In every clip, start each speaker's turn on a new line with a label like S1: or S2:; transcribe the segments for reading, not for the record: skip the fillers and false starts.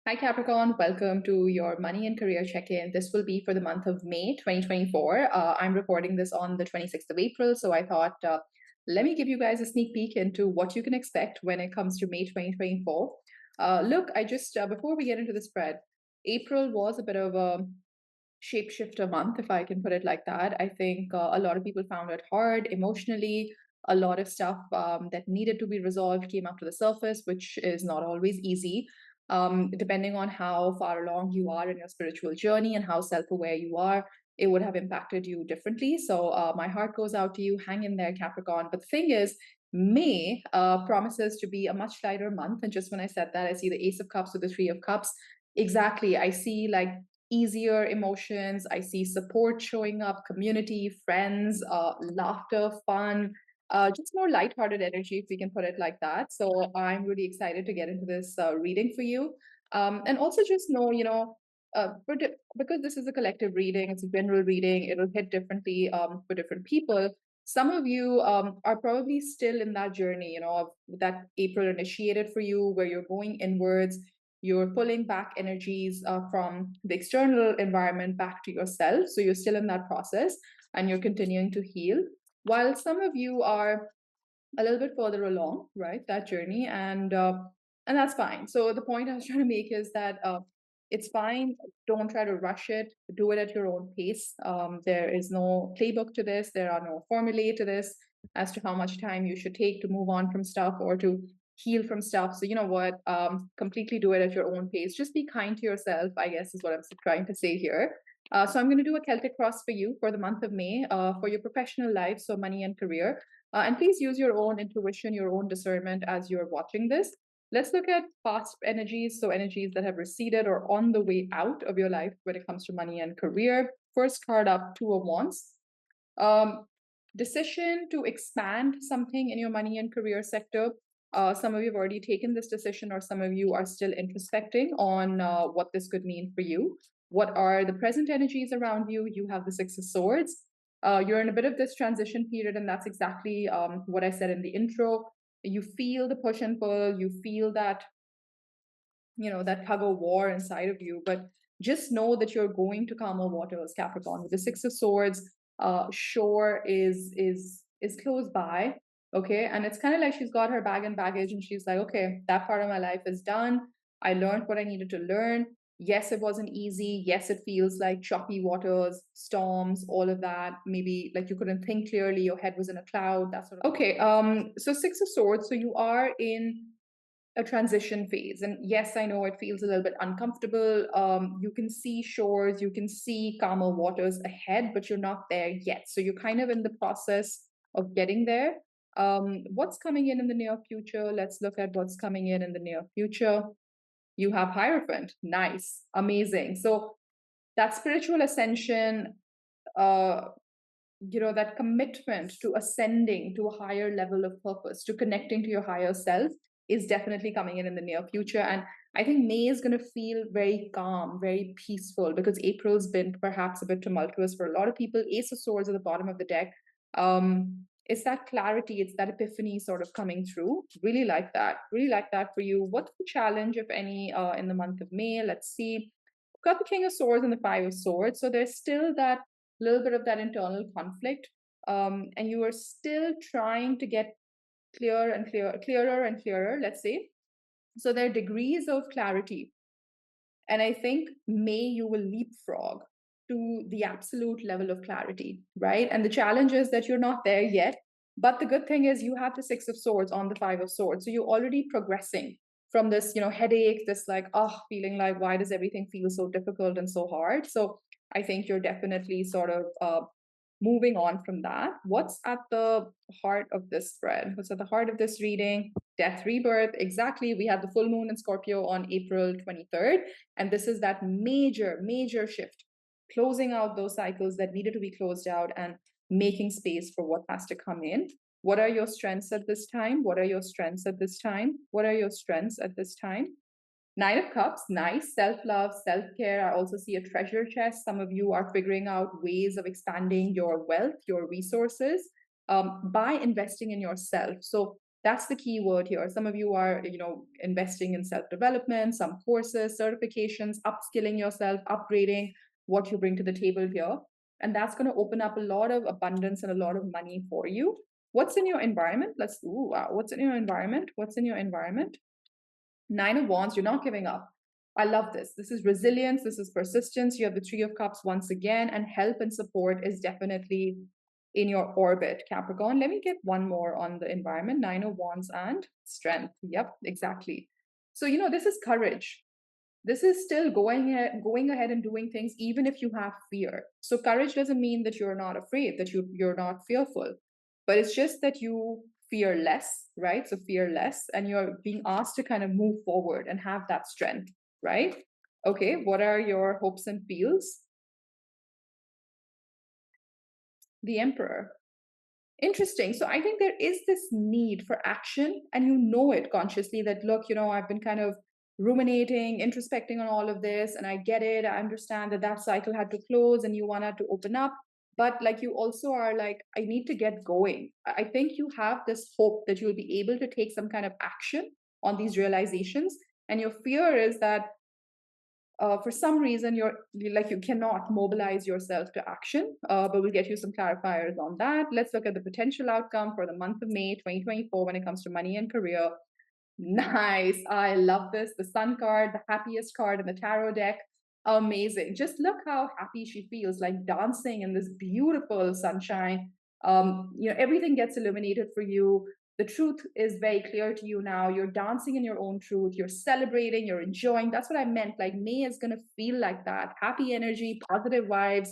S1: Hi, Capricorn. Welcome to your money and career check-in. This will be for the month of May 2024. I'm recording this on the 26th of April, so I thought, let me give you guys a sneak peek into what you can expect when it comes to May 2024. Look, before we get into the spread, April was a bit of a shapeshifter month, if I can put it like that. I think a lot of people found it hard emotionally. A lot of stuff that needed to be resolved came up to the surface, which is not always easy. Depending on how far along you are in your spiritual journey and how self aware you are, it would have impacted you differently. So, my heart goes out to you. Hang in there, Capricorn. But the thing is, May promises to be a much lighter month. And just when I said that, I see the Ace of Cups with the Three of Cups. Exactly. I see like easier emotions. I see support showing up, community, friends, laughter, fun, just more lighthearted energy, if we can put it like that. So I'm really excited to get into this reading for you. And also just know, because this is a collective reading, it's a general reading, it'll hit differently for different people. Some of you are probably still in that journey, of that April initiated for you, where you're going inwards, you're pulling back energies from the external environment back to yourself. So you're still in that process and you're continuing to heal. While some of you are a little bit further along, right, that journey, and that's fine. So the point I was trying to make is that it's fine. Don't try to rush it. Do it at your own pace. There is no playbook to this. There are no formulae to this as to how much time you should take to move on from stuff or to heal from stuff. So you know what? Completely do it at your own pace. Just be kind to yourself, I guess, is what I'm trying to say here. So I'm going to do a Celtic cross for you for the month of May for your professional life, so money and career. And please use your own intuition, your own discernment as you're watching this. Let's look at past energies, so energies that have receded or on the way out of your life when it comes to money and career. First card up, Two of Wands. Um, Decision to expand something in your money and career sector. Some of you have already taken this decision, or some of you are still introspecting on what this could mean for you. What are the present energies around you? You have the Six of Swords. You're in a bit of this transition period, and that's exactly what I said in the intro. You feel the push and pull, you feel that, that tug of war inside of you, but just know that you're going to calmer waters, Capricorn. With the Six of Swords, shore is close by, okay? And it's kind of like she's got her bag and baggage, and she's like, okay, that part of my life is done. I learned what I needed to learn. Yes, it wasn't easy. Yes, it feels like choppy waters, storms, all of that. Maybe like you couldn't think clearly, your head was in a cloud, that sort of. Okay, so Six of Swords, so you are in a transition phase. And yes, I know it feels a little bit uncomfortable. You can see shores, you can see calmer waters ahead, but you're not there yet. So you're kind of in the process of getting there. What's coming in the near future? Let's look at what's coming in the near future. You have Hierophant. Nice. Amazing. So that spiritual ascension, uh, that commitment to ascending to a higher level of purpose, to connecting to your higher self, is definitely coming in the near future. And I think May is going to feel very calm, very peaceful, because April's been perhaps a bit tumultuous for a lot of people. Ace of Swords at the bottom of the deck. It's that clarity, it's that epiphany sort of coming through. Really like that. Really like that for you. What's the challenge, if any, in the month of May? Let's see. We've got the King of Swords and the Five of Swords. So there's still that little bit of that internal conflict, and you are still trying to get clearer and clearer, let's say. So there are degrees of clarity, and I think May you will leapfrog to the absolute level of clarity, right? And the challenge is that you're not there yet, but the good thing is you have the Six of Swords on the Five of Swords, so you're already progressing from this, headache, this like, feeling like, why does everything feel so difficult and so hard? So I think you're definitely sort of moving on from that. What's at the heart of this spread? What's at the heart of this reading? Death, rebirth. Exactly. We have the full moon in Scorpio on April 23rd. And this is that major, major shift, closing out those cycles that needed to be closed out and making space for what has to come in. What are your strengths at this time? What are your strengths at this time? What are your strengths at this time? Nine of Cups, nice. Self-love, self-care. I also see a treasure chest. Some of you are figuring out ways of expanding your wealth, your resources, by investing in yourself. So That's the key word here. Some of you are, investing in self-development, some courses, certifications, upskilling yourself, upgrading what you bring to the table here. And that's going to open up a lot of abundance and a lot of money for you. What's in your environment? Ooh, wow. What's in your environment? What's in your environment? Nine of Wands, you're not giving up. I love this. This is resilience. This is persistence. You have the Three of Cups once again, and help and support is definitely in your orbit, Capricorn. Let me get one more on the environment. Nine of Wands and strength. Yep, exactly. So, this is courage. This is still going ahead and doing things even if you have fear. So courage doesn't mean that you're not afraid, that you're not fearful, but it's just that you fear less, right? So fear less, and you're being asked to kind of move forward and have that strength, right? Okay, what are your hopes and feels? The Emperor. Interesting. So I think there is this need for action, and you know it consciously that, look, I've been kind of ruminating, introspecting on all of this, and I get it. I understand that that cycle had to close and you wanted to open up. But like, you also are like, I need to get going. I think you have this hope that you'll be able to take some kind of action on these realizations. And your fear is that for some reason you cannot mobilize yourself to action, but we'll get you some clarifiers on that. Let's look at the potential outcome for the month of May 2024 when it comes to money and career. Nice. I love this. The Sun card, the happiest card in the tarot deck. Amazing. Just look how happy she feels, like dancing in this beautiful sunshine. Everything gets illuminated for you. The truth is very clear to you now. You're dancing in your own truth. You're celebrating, you're enjoying. That's what I meant. Like, May is going to feel like that. Happy energy, positive vibes.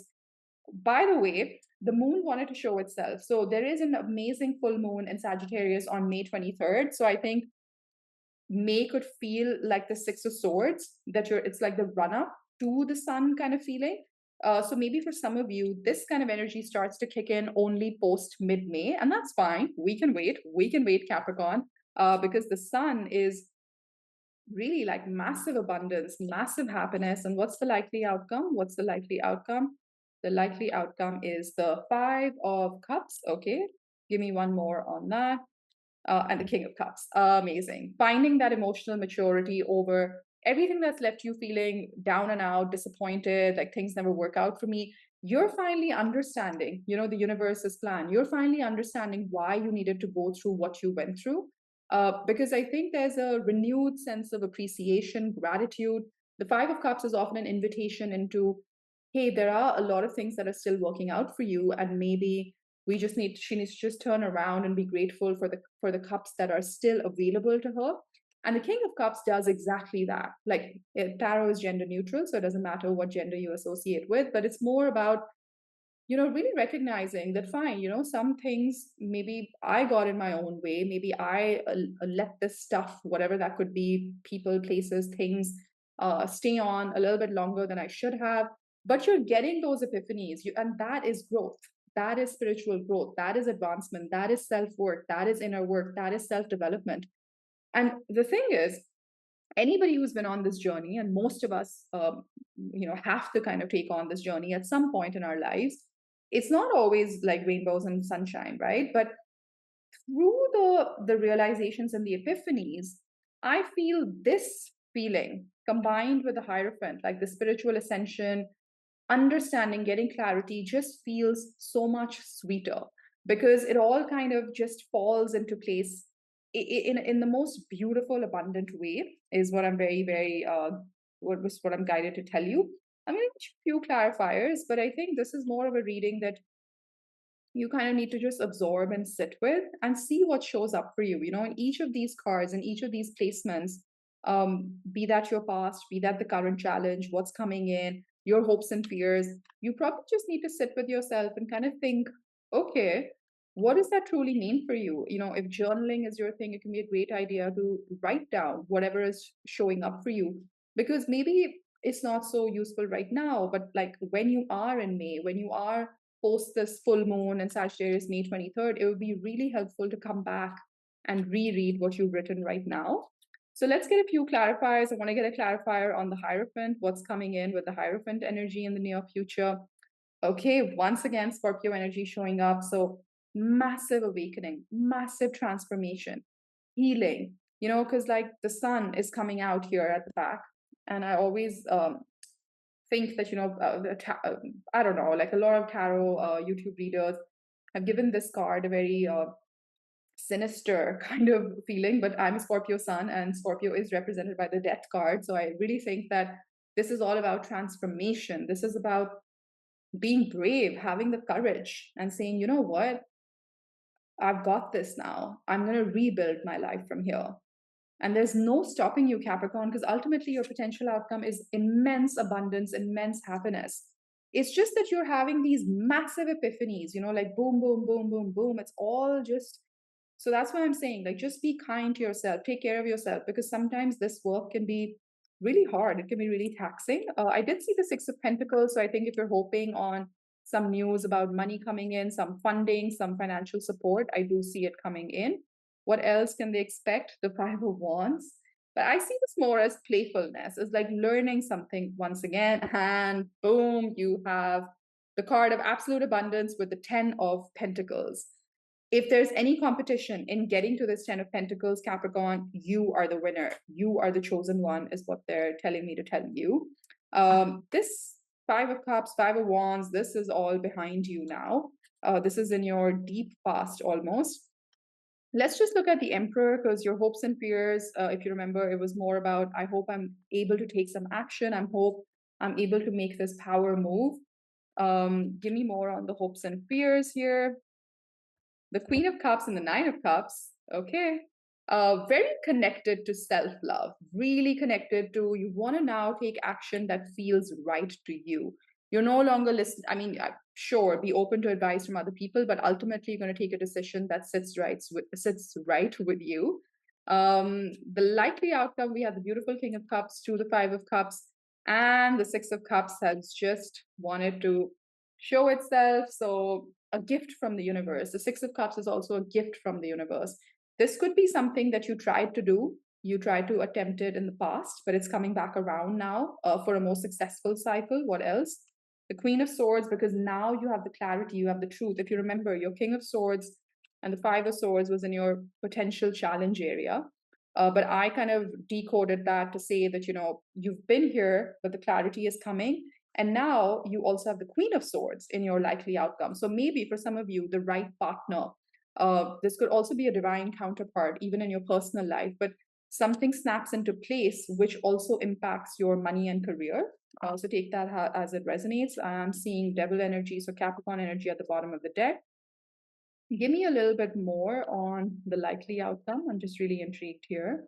S1: By the way, the moon wanted to show itself. So there is an amazing full moon in Sagittarius on May 23rd. So I think May could feel like the Six of Swords, that it's like the run up to the sun kind of feeling. So maybe for some of you, this kind of energy starts to kick in only post mid May, and that's fine. We can wait. We can wait, Capricorn, because the sun is really like massive abundance, massive happiness. And what's the likely outcome? What's the likely outcome? The likely outcome is the Five of Cups. Okay, give me one more on that. And the King of Cups. Amazing. Finding that emotional maturity over everything that's left you feeling down and out, disappointed, like things never work out for me. You're finally understanding, the universe's plan. You're finally understanding why you needed to go through what you went through. Because I think there's a renewed sense of appreciation, gratitude. The Five of Cups is often an invitation into, hey, there are a lot of things that are still working out for you, and maybe she needs to just turn around and be grateful for the cups that are still available to her. And the King of Cups does exactly that. Like, tarot is gender neutral, so it doesn't matter what gender you associate with, but it's more about, really recognizing that, fine, some things maybe I got in my own way. Maybe I let this stuff, whatever that could be, people, places, things, stay on a little bit longer than I should have. But you're getting those epiphanies, and that is growth. That is spiritual growth. That is advancement. That is self work. That is inner work. That is self development. And the thing is, anybody who's been on this journey, and most of us, have to kind of take on this journey at some point in our lives. It's not always like rainbows and sunshine, right? But through the realizations and the epiphanies, I feel this feeling combined with the Hierophant, like the spiritual ascension, understanding, getting clarity, just feels so much sweeter, because it all kind of just falls into place in the most beautiful, abundant way, is what I'm very, very what I'm guided to tell you. I'm going to give you a few clarifiers, but I think this is more of a reading that you kind of need to just absorb and sit with and see what shows up for you. In each of these cards and each of these placements, be that your past, be that the current challenge, what's coming in, your hopes and fears, you probably just need to sit with yourself and kind of think, okay, what does that truly mean for you? If journaling is your thing, it can be a great idea to write down whatever is showing up for you, because maybe it's not so useful right now, but like when you are in May, when you are post this full moon in Sagittarius, May 23rd, it would be really helpful to come back and reread what you've written right now. So let's get a few clarifiers. I want to get a clarifier on the Hierophant, what's coming in with the Hierophant energy in the near future. Okay, once again, Scorpio energy showing up. So massive awakening, massive transformation. healing, because like the sun is coming out here at the back. And I always think that, I don't know, like a lot of tarot YouTube readers have given this card a very sinister kind of feeling, but I'm a Scorpio sun, and Scorpio is represented by the death card. So I really think that this is all about transformation. This is about being brave, having the courage, and saying, you know what, I've got this now. I'm going to rebuild my life from here. And there's no stopping you, Capricorn, because ultimately your potential outcome is immense abundance, immense happiness. It's just that you're having these massive epiphanies, like boom, boom, boom, boom, boom. It's all just, so that's why I'm saying, like, just be kind to yourself, take care of yourself, because sometimes this work can be really hard. It can be really taxing. I did see the Six of Pentacles. So I think if you're hoping on some news about money coming in, some funding, some financial support, I do see it coming in. What else can they expect? The Five of Wands. But I see this more as playfulness, as like learning something once again. And boom, you have the card of absolute abundance with the Ten of Pentacles. If there's any competition in getting to this Ten of Pentacles, Capricorn, you are the winner. You are the chosen one, is what they're telling me to tell you. This Five of Cups, Five of Wands, this is all behind you now. This is in your deep past almost. Let's just look at the Emperor, because your hopes and fears, if you remember, it was more about, I hope I'm able to take some action. I hope I'm able to make this power move. Give me more on the hopes and fears here. The Queen of Cups and the Nine of Cups. Okay. Very connected to self love, really connected to, you want to now take action that feels right to you. You're no longer listening. I mean, sure, be open to advice from other people, but ultimately, you're going to take a decision that sits right with you. The likely outcome, we have the beautiful King of Cups to the Five of Cups, and the Six of Cups has just wanted to show itself. So a gift from the universe. The Six of Cups is also a gift from the universe. This could be something that you tried to do. You tried to attempt it in the past, but it's coming back around now for a more successful cycle. What else? The Queen of Swords, because now you have the clarity, you have the truth. If you remember, your King of Swords and the Five of Swords was in your potential challenge area. But I kind of decoded that to say that, you've been here, but the clarity is coming. And now you also have the Queen of Swords in your likely outcome. So maybe for some of you, the right partner. This could also be a divine counterpart, even in your personal life. But something snaps into place, which also impacts your money and career. So take that as it resonates. I'm seeing Devil energy, so Capricorn energy at the bottom of the deck. Give me a little bit more on the likely outcome. I'm just really intrigued here.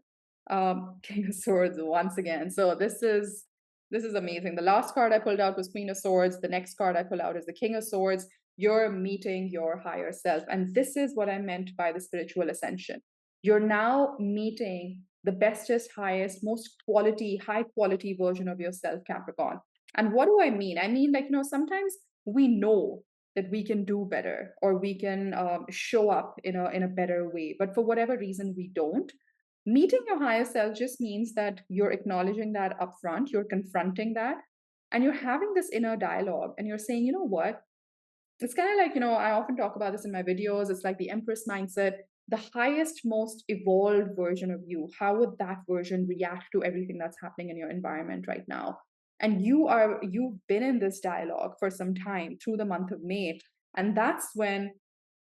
S1: King of Swords once again. So this is amazing. The last card I pulled out was Queen of Swords. The next card I pull out is the King of Swords. You're meeting your higher self. And this is what I meant by the spiritual ascension. You're now meeting the bestest, highest, most high quality version of yourself, Capricorn. And what do I mean? I mean, like, sometimes we know that we can do better, or we can show up in a better way, but for whatever reason we don't. Meeting your higher self just means that you're acknowledging that upfront, you're confronting that, and you're having this inner dialogue, and you're saying, you know what, it's kind of like, I often talk about this in my videos. It's like the Empress mindset. The highest, most evolved version of you, how would that version react to everything that's happening in your environment right now? And you've been in this dialogue for some time through the month of May. And that's when,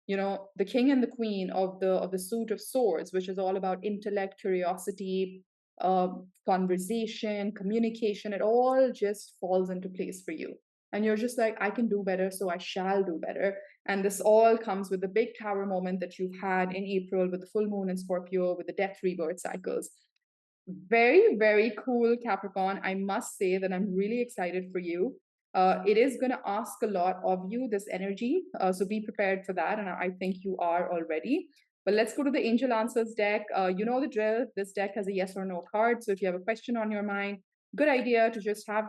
S1: the king and the queen of the suit of swords, which is all about intellect, curiosity, conversation, communication, it all just falls into place for you. And you're just like, I can do better, so I shall do better. And this all comes with the big tower moment that you've had in April with the full moon in Scorpio, with the death rebirth cycles. Very, very cool, Capricorn. I must say that I'm really excited for you. It is going to ask a lot of you, this energy. So be prepared for that. And I think you are already. But let's go to the Angel Answers deck. You know the drill. This deck has a yes or no card. So if you have a question on your mind, good idea to just have,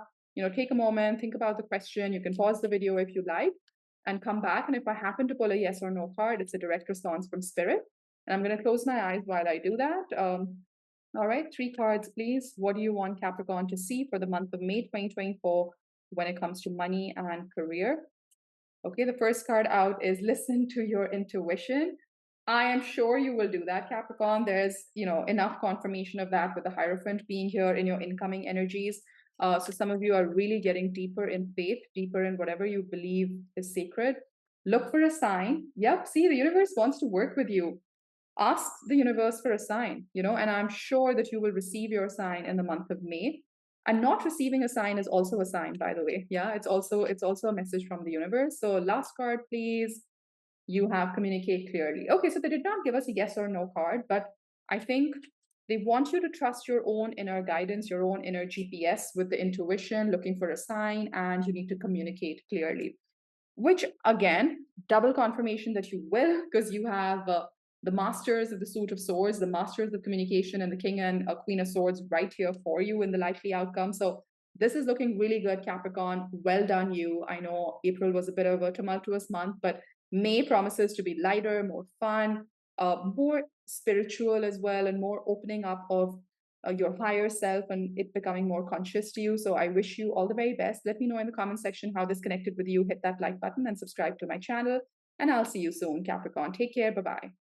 S1: take a moment, think about the question. You can pause the video if you like and come back. And if I happen to pull a yes or no card, it's a direct response from Spirit. And I'm going to close my eyes while I do that. All right, 3 cards, please. What do you want Capricorn to see for the month of May 2024 when it comes to money and career? Okay, the first card out is listen to your intuition. I am sure you will do that, Capricorn. There's, enough confirmation of that with the Hierophant being here in your incoming energies. So some of you are really getting deeper in faith, deeper in whatever you believe is sacred. Look for a sign. Yep, see, the universe wants to work with you. Ask the universe for a sign, and I'm sure that you will receive your sign in the month of May. And not receiving a sign is also a sign, by the way. Yeah, it's also a message from the universe. So last card, please. You have communicate clearly. Okay, so they did not give us a yes or no card, but I think they want you to trust your own inner guidance, your own inner GPS with the intuition, looking for a sign, and you need to communicate clearly, which again, double confirmation that you will, because you have the masters of the suit of swords, the masters of communication, and the king and queen of swords right here for you in the likely outcome. So this is looking really good, Capricorn. Well done, you. I know April was a bit of a tumultuous month, but May promises to be lighter, more fun, more spiritual as well, and more opening up of your higher self and it becoming more conscious to you. So I wish you all the very best. Let me know in the comment section how this connected with you. Hit that like button and subscribe to my channel. And I'll see you soon, Capricorn. Take care. Bye bye.